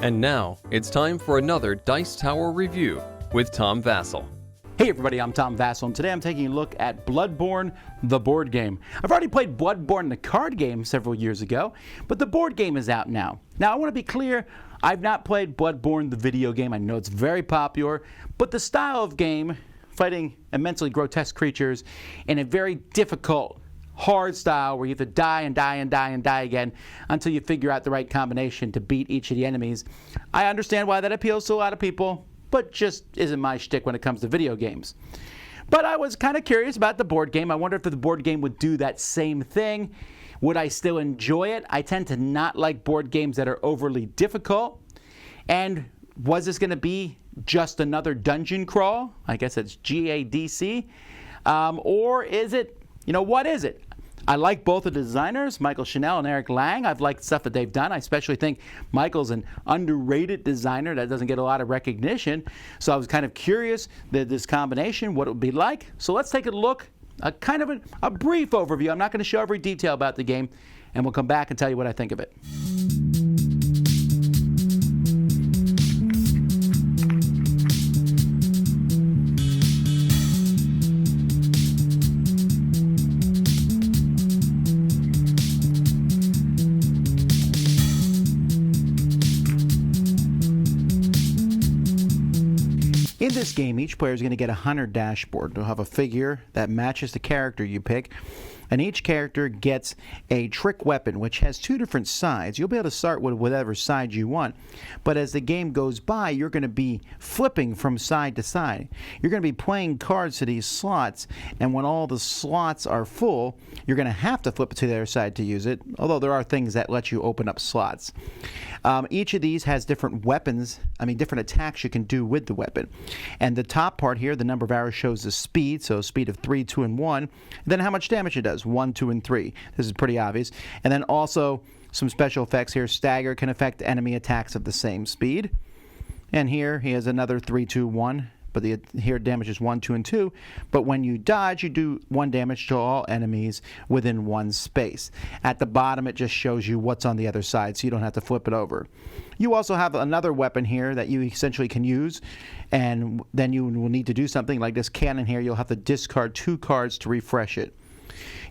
And now, it's time for another Dice Tower review with Tom Vasel. Hey everybody, I'm Tom Vasel, and today I'm taking a look at Bloodborne, the board game. I've already played Bloodborne, the card game, several years ago, but the board game is out now. Now, I want to be clear, I've not played Bloodborne, the video game. I know it's very popular, but the style of game, fighting immensely grotesque creatures in a very difficult, hard style where you have to die and die and die and die again until you figure out the right combination to beat each of the enemies. I understand why that appeals to a lot of people, but just isn't my shtick when it comes to video games. But I was kind of curious about the board game. I wonder if the board game would do that same thing. Would I still enjoy it? I tend to not like board games that are overly difficult. And was this going to be just another dungeon crawl? I guess it's GADC. Or is it, what is it? I like both of the designers, Michael Chanel and Eric Lang. I've liked stuff that they've done. I especially think Michael's an underrated designer that doesn't get a lot of recognition. So I was kind of curious that this combination, what it would be like. So let's take a look, a brief overview. I'm not going to show every detail about the game, and we'll come back and tell you what I think of it. In this game, each player is going to get a hunter dashboard. They'll have a figure that matches the character you pick, and each character gets a trick weapon, which has two different sides. You'll be able to start with whatever side you want, but as the game goes by, you're going to be flipping from side to side. You're going to be playing cards to these slots, and when all the slots are full, you're going to have to flip it to the other side to use it, although there are things that let you open up slots. Each of these has different weapons, different attacks you can do with the weapon. And the top part here, the number of arrows shows the speed, so speed of 3, 2, and 1. And then how much damage it does, 1, 2, and 3. This is pretty obvious. And then also some special effects here. Stagger can affect enemy attacks of the same speed. And here he has another 3, 2, 1. But here damage is 1, 2, and 2. But when you dodge, you do 1 damage to all enemies within 1 space. At the bottom, it just shows you what's on the other side, so you don't have to flip it over. You also have another weapon here that you essentially can use, and then you will need to do something like this cannon here. You'll have to discard 2 cards to refresh it.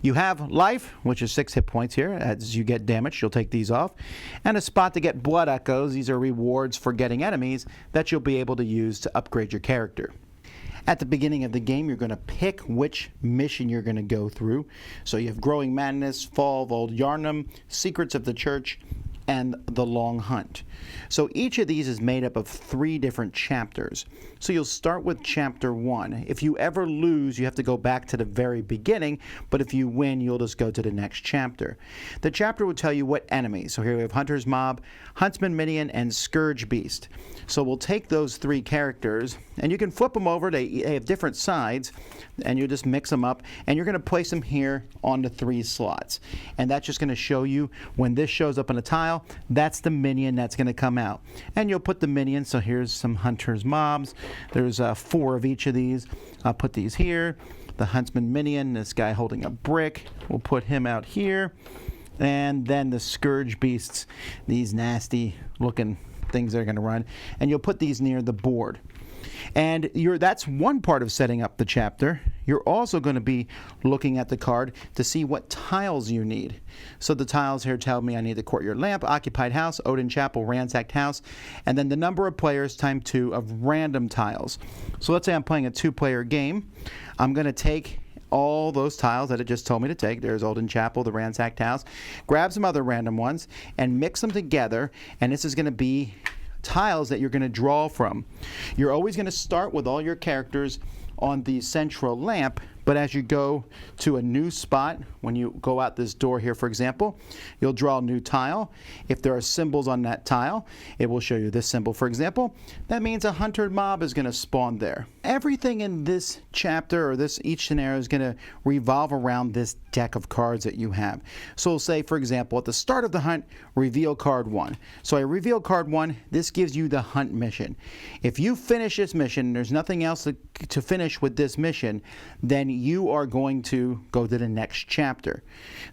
You have life, which is 6 hit points here. As you get damaged, you'll take these off. And a spot to get blood echoes. These are rewards for getting enemies that you'll be able to use to upgrade your character. At the beginning of the game, you're going to pick which mission you're going to go through. So you have Growing Madness, Fall of Old Yarnum, Secrets of the Church, and The Long Hunt. So each of these is made up of 3 different chapters. So you'll start with chapter 1. If you ever lose, you have to go back to the very beginning, but if you win, you'll just go to the next chapter. The chapter will tell you what enemies. So here we have Hunter's Mob, Huntsman Minion, and Scourge Beast. So we'll take those 3 characters, and you can flip them over. They have different sides, and you just mix them up, and you're going to place them here on the 3 slots. And that's just going to show you when this shows up on a tile, that's the minion that's going to come out. And you'll put the minions, so here's some Hunter's Mobs. There's 4 of each of these. I'll put these here. The Huntsman Minion, this guy holding a brick, we'll put him out here. And then the Scourge Beasts, these nasty looking things that are going to run. And you'll put these near the board. And that's one part of setting up the chapter. You're also going to be looking at the card to see what tiles you need. So the tiles here tell me I need the Courtyard Lamp, Occupied House, Odin Chapel, Ransacked House, and then the number of players times 2 of random tiles. So let's say I'm playing a 2-player game. I'm going to take all those tiles that it just told me to take. There's Odin Chapel, the Ransacked House. Grab some other random ones and mix them together, and this is going to be tiles that you're going to draw from. You're always going to start with all your characters on the central lamp, but as you go to a new spot, when you go out this door here, for example, you'll draw a new tile. If there are symbols on that tile, it will show you this symbol, for example. That means a hunter mob is going to spawn there. Everything in this chapter or each scenario is going to revolve around this deck of cards that you have. So we'll say, for example, at the start of the hunt, reveal card 1. So I reveal card 1. This gives you the hunt mission. If you finish this mission, and there's nothing else to finish with this mission, then you are going to go to the next chapter.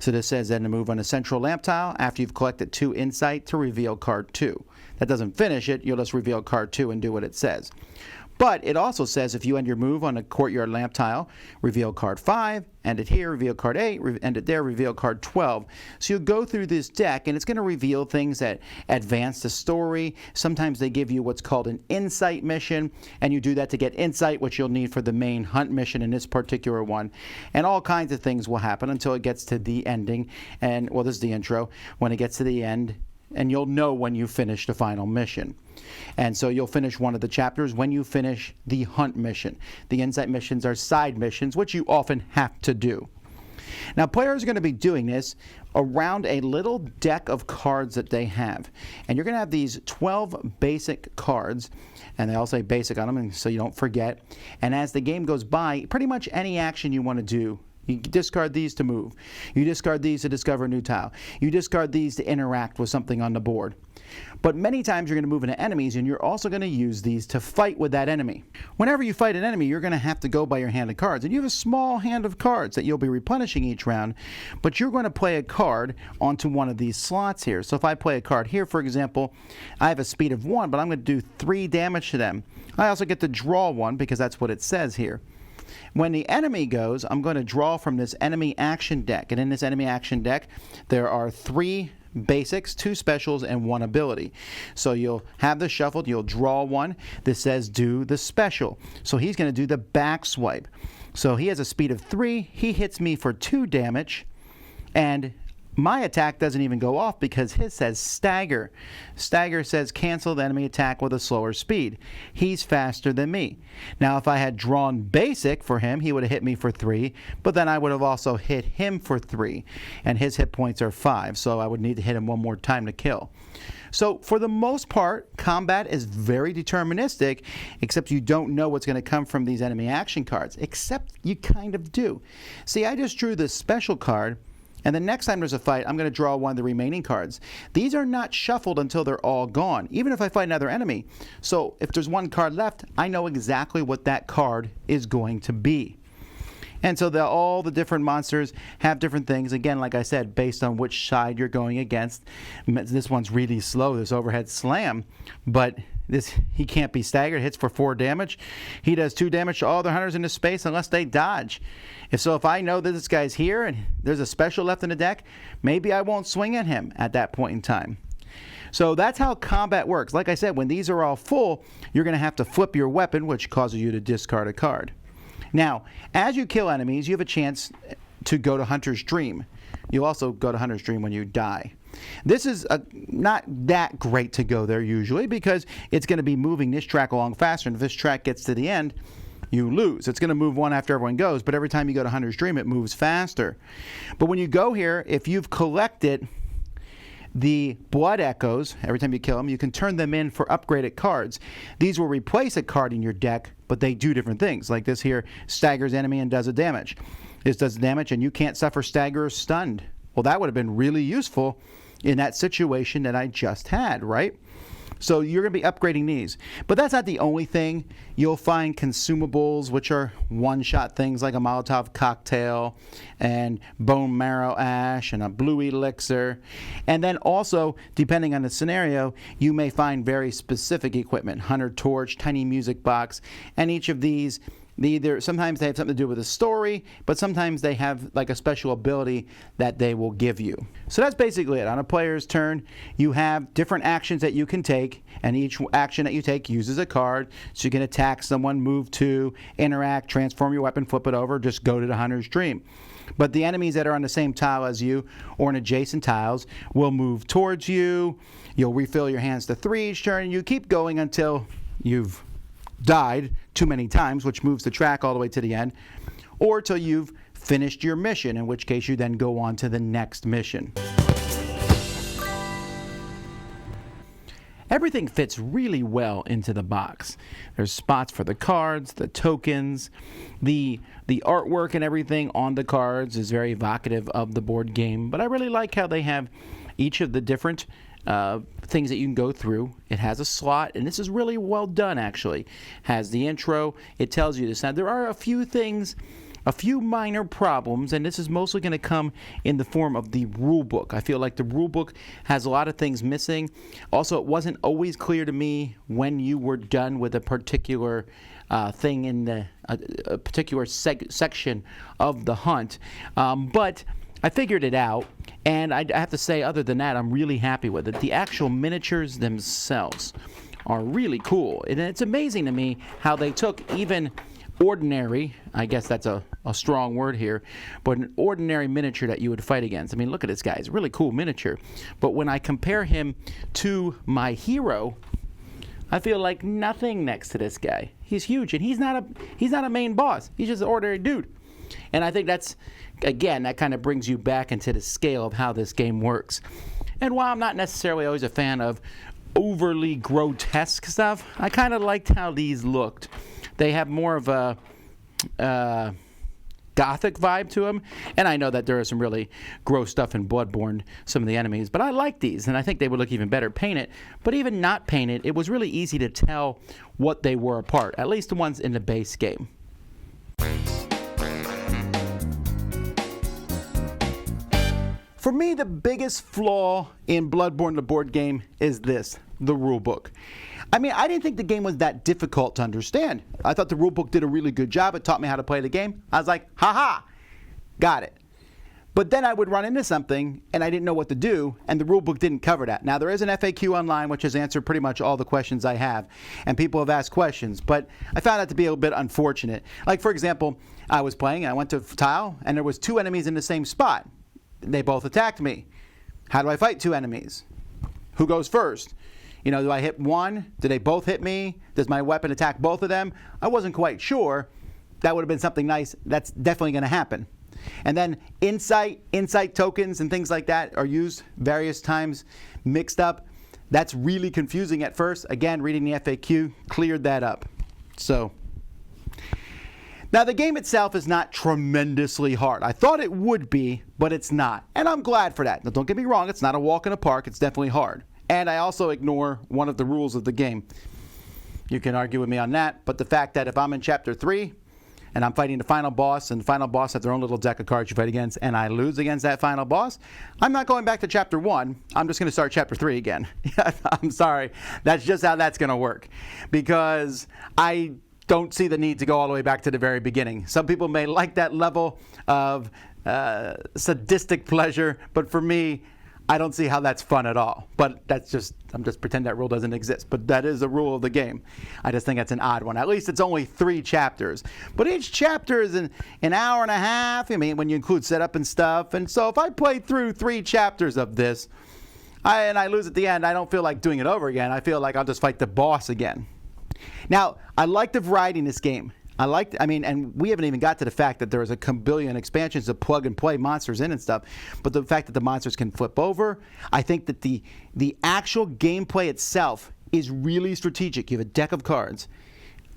So this says then to move on a central lamp tile after you've collected 2 insight to reveal card 2. That doesn't finish it. You'll just reveal card 2 and do what it says. But it also says if you end your move on a courtyard lamp tile, reveal card 5, end it here, reveal card 8, end it there, reveal card 12. So you'll go through this deck and it's going to reveal things that advance the story. Sometimes they give you what's called an insight mission, and you do that to get insight, which you'll need for the main hunt mission in this particular one. And all kinds of things will happen until it gets to the ending. And, well, this is the intro. When it gets to the end, and you'll know when you finish the final mission. And so you'll finish one of the chapters when you finish the hunt mission. The insight missions are side missions, which you often have to do. Now, players are going to be doing this around a little deck of cards that they have. And you're going to have these 12 basic cards, and they all say basic on them, so you don't forget. And as the game goes by, pretty much any action you want to do, you discard these to move. You discard these to discover a new tile. You discard these to interact with something on the board. But many times you're going to move into enemies, and you're also going to use these to fight with that enemy. Whenever you fight an enemy, you're going to have to go by your hand of cards. And you have a small hand of cards that you'll be replenishing each round, but you're going to play a card onto one of these slots here. So if I play a card here, for example, I have a speed of 1, but I'm going to do 3 damage to them. I also get to draw 1 because that's what it says here. When the enemy goes, I'm going to draw from this enemy action deck. And in this enemy action deck, there are 3 basics, 2 specials, and 1 ability. So you'll have this shuffled, you'll draw 1. This says do the special. So he's going to do the back swipe. So he has a speed of 3. He hits me for 2 damage. And my attack doesn't even go off because his says stagger. Stagger says cancel the enemy attack with a slower speed. He's faster than me. Now, if I had drawn basic for him, he would have hit me for 3, but then I would have also hit him for 3. And his hit points are 5, so I would need to hit him 1 more time to kill. So for the most part, combat is very deterministic, except you don't know what's going to come from these enemy action cards, except you kind of do. See, I just drew this special card, and the next time there's a fight, I'm going to draw 1 of the remaining cards. These are not shuffled until they're all gone, even if I fight another enemy. So if there's 1 card left, I know exactly what that card is going to be. And so all the different monsters have different things, again, like I said, based on which side you're going against. This one's really slow, this overhead slam, but he can't be staggered. Hits for 4 damage. He does 2 damage to all the hunters in this space unless they dodge. If I know that this guy's here and there's a special left in the deck, maybe I won't swing at him at that point in time. So that's how combat works. Like I said, when these are all full, you're going to have to flip your weapon, which causes you to discard a card. Now, as you kill enemies, you have a chance to go to Hunter's Dream. You'll also go to Hunter's Dream when you die. This is not that great to go there usually because it's going to be moving this track along faster, and if this track gets to the end, you lose. It's going to move 1 after everyone goes, but every time you go to Hunter's Dream, it moves faster. But when you go here, if you've collected the blood echoes, every time you kill them, you can turn them in for upgraded cards. These will replace a card in your deck, but they do different things. Like this here staggers enemy and does a damage. This does damage and you can't suffer stagger or stunned. Well, that would have been really useful in that situation that I just had, right? So you're going to be upgrading these. But that's not the only thing. You'll find consumables, which are one-shot things like a Molotov cocktail and bone marrow ash and a blue elixir. And then also, depending on the scenario, you may find very specific equipment. Hunter torch, tiny music box, and each of these, sometimes they have something to do with a story, but sometimes they have like a special ability that they will give you. So that's basically it. On a player's turn, you have different actions that you can take, and each action that you take uses a card. So you can attack someone, move to, interact, transform your weapon, flip it over, just go to the Hunter's Dream. But the enemies that are on the same tile as you or in adjacent tiles will move towards you. You'll refill your hands to 3 each turn, and you keep going until you've died too many times, which moves the track all the way to the end, or till you've finished your mission, in which case you then go on to the next mission. everything fits really well into the box. There's spots for the cards, the tokens, the artwork and everything on the cards is very evocative of the board game. But I really like how they have each of the different things that you can go through. It has a slot, and this is really well done, actually. Has the intro. It tells you this. Now, there are a few things, a few minor problems, and this is mostly going to come in the form of the rule book. I feel like the rule book has a lot of things missing. Also, it wasn't always clear to me when you were done with a particular thing in a particular section of the hunt. But I figured it out, and I have to say, other than that, I'm really happy with it. The actual miniatures themselves are really cool, and it's amazing to me how they took even ordinary, I guess that's a strong word here, but an ordinary miniature that you would fight against. I mean, look at this guy. It's a really cool miniature. But when I compare him to my hero, I feel like nothing next to this guy. He's huge, and he's not a main boss. He's just an ordinary dude. And I think that's, again, that kind of brings you back into the scale of how this game works. And while I'm not necessarily always a fan of overly grotesque stuff, I kind of liked how these looked. They have more of a gothic vibe to them, and I know that there is some really gross stuff in Bloodborne, some of the enemies, but I like these, and I think they would look even better painted. But even not painted, it was really easy to tell what they were apart, at least the ones in the base game. For me, the biggest flaw in Bloodborne, the board game, is this, the rulebook. I mean, I didn't think the game was that difficult to understand. I thought the rulebook did a really good job. It taught me how to play the game. I was like, ha-ha, got it. But then I would run into something, and I didn't know what to do, and the rulebook didn't cover that. Now, there is an FAQ online, which has answered pretty much all the questions I have, and people have asked questions, but I found that to be a bit unfortunate. Like, for example, I was playing, I went to tile, and there was 2 enemies in the same spot. They both attacked me. How do I fight 2 enemies? Who goes first? You know, do I hit one? Do they both hit me? Does my weapon attack both of them? I wasn't quite sure. That would have been something nice. That's definitely going to happen. And then insight tokens and things like that are used various times, mixed up. That's really confusing at first. Again, reading the FAQ cleared that up. So, now the game itself is not tremendously hard. I thought it would be, but it's not. And I'm glad for that. Now, don't get me wrong, it's not a walk in the park. It's definitely hard. And I also ignore one of the rules of the game. You can argue with me on that, but the fact that if I'm in Chapter 3 and I'm fighting the final boss, and the final boss has their own little deck of cards you fight against, and I lose against that final boss, I'm not going back to Chapter 1. I'm just going to start Chapter 3 again. I'm sorry. That's just how that's going to work. Because I don't see the need to go all the way back to the very beginning. Some people may like that level of sadistic pleasure, but for me, I don't see how that's fun at all. But that's just, I'm just pretending that rule doesn't exist. But that is a rule of the game. I just think that's an odd one. At least it's only 3 chapters. But each chapter is an hour and a half. I mean, when you include setup and stuff. And so if I play through 3 chapters of this, and I lose at the end, I don't feel like doing it over again. I feel like I'll just fight the boss again. Now, I like the variety in this game. And we haven't even got to the fact that there is a billion expansions to plug and play monsters in and stuff, but the fact that the monsters can flip over, I think that the actual gameplay itself is really strategic. You have a deck of cards.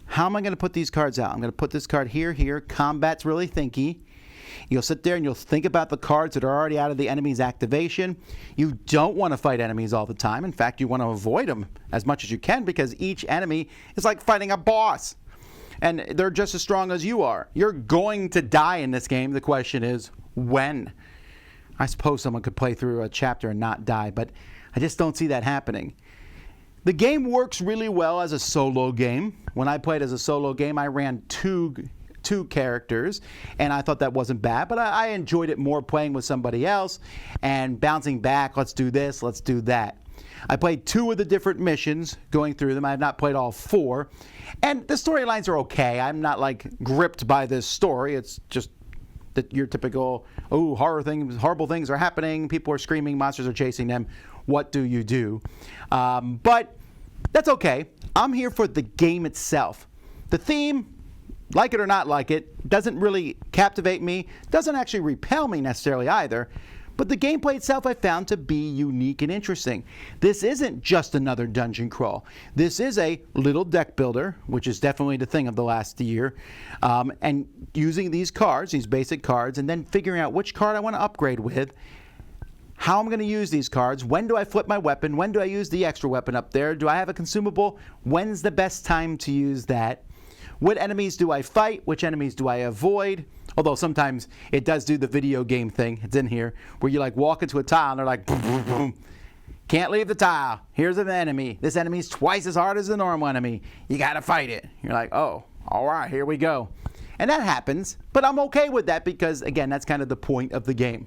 How am I going to put these cards out? I'm going to put this card here. Combat's really thinky. You'll sit there and you'll think about the cards that are already out of the enemy's activation. You don't want to fight enemies all the time. In fact, you want to avoid them as much as you can because each enemy is like fighting a boss. And they're just as strong as you are. You're going to die in this game. The question is, when? I suppose someone could play through a chapter and not die, but I just don't see that happening. The game works really well as a solo game. When I played as a solo game, I ran two characters, and I thought that wasn't bad, but I enjoyed it more playing with somebody else and bouncing back, let's do this, let's do that. I played 2 of the different missions, going through them. I have not played all 4. And the storylines are okay. I'm not like gripped by this story. It's just that your typical, horrible things are happening. People are screaming, monsters are chasing them. What do you do? But that's okay. I'm here for the game itself. The theme, like it or not like it, doesn't really captivate me. Doesn't actually repel me necessarily either. But the gameplay itself I found to be unique and interesting. This isn't just another dungeon crawl. This is a little deck builder, which is definitely the thing of the last year, and using these cards, these basic cards, and then figuring out which card I want to upgrade with, how I'm going to use these cards, when do I flip my weapon, when do I use the extra weapon up there, do I have a consumable, when's the best time to use that, what enemies do I fight, which enemies do I avoid. Although sometimes it does do the video game thing, it's in here, where you like walk into a tile and they're like, boom, boom, boom. Can't leave the tile. Here's an enemy. This enemy's twice as hard as the normal enemy. You gotta fight it. You're like, oh, all right, here we go. And that happens, but I'm okay with that because, again, that's kind of the point of the game.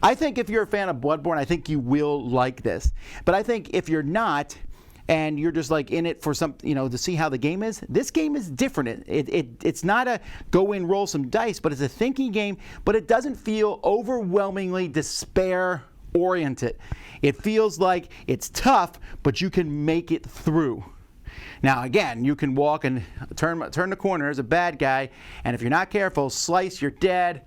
I think if you're a fan of Bloodborne, I think you will like this. But I think if you're not, and you're just like in it for some, to see how the game is, this game is different. It's not a go in, roll some dice, but it's a thinking game, but it doesn't feel overwhelmingly despair oriented. It feels like it's tough, but you can make it through. Now again, you can walk and turn the corner as a bad guy, and if you're not careful, slice, you're dead.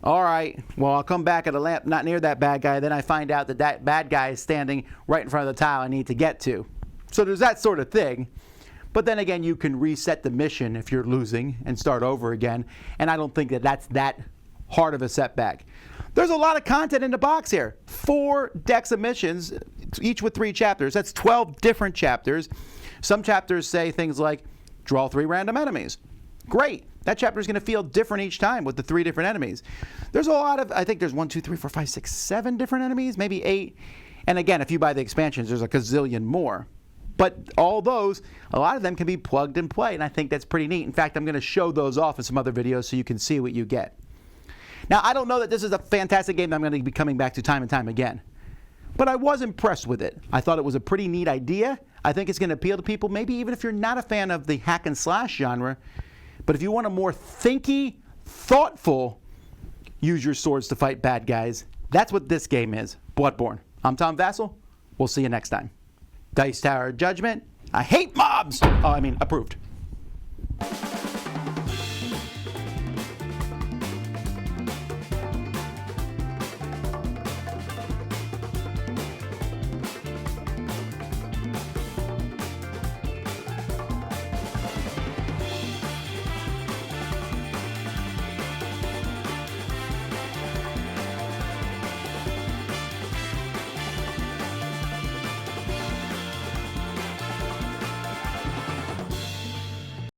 All right, well, I'll come back at a lamp not near that bad guy, then I find out that that bad guy is standing right in front of the tile I need to get to. So there's that sort of thing. But then again, you can reset the mission if you're losing and start over again. And I don't think that that's that hard of a setback. There's a lot of content in the box here. 4 decks of missions, each with 3 chapters. That's 12 different chapters. Some chapters say things like, draw 3 random enemies. Great. That chapter is going to feel different each time with the 3 different enemies. There's a lot of, I think there's 1, 2, 3, 4, 5, 6, 7 different enemies, maybe 8. And again, if you buy the expansions, there's a gazillion more. But all those, a lot of them can be plugged and play, and I think that's pretty neat. In fact, I'm going to show those off in some other videos so you can see what you get. Now, I don't know that this is a fantastic game that I'm going to be coming back to time and time again, but I was impressed with it. I thought it was a pretty neat idea. I think it's going to appeal to people, maybe even if you're not a fan of the hack and slash genre, but if you want a more thinky, thoughtful, use your swords to fight bad guys, that's what this game is, Bloodborne. I'm Tom Vasel. We'll see you next time. Dice Tower Judgment. I hate mobs! Oh, I mean, approved.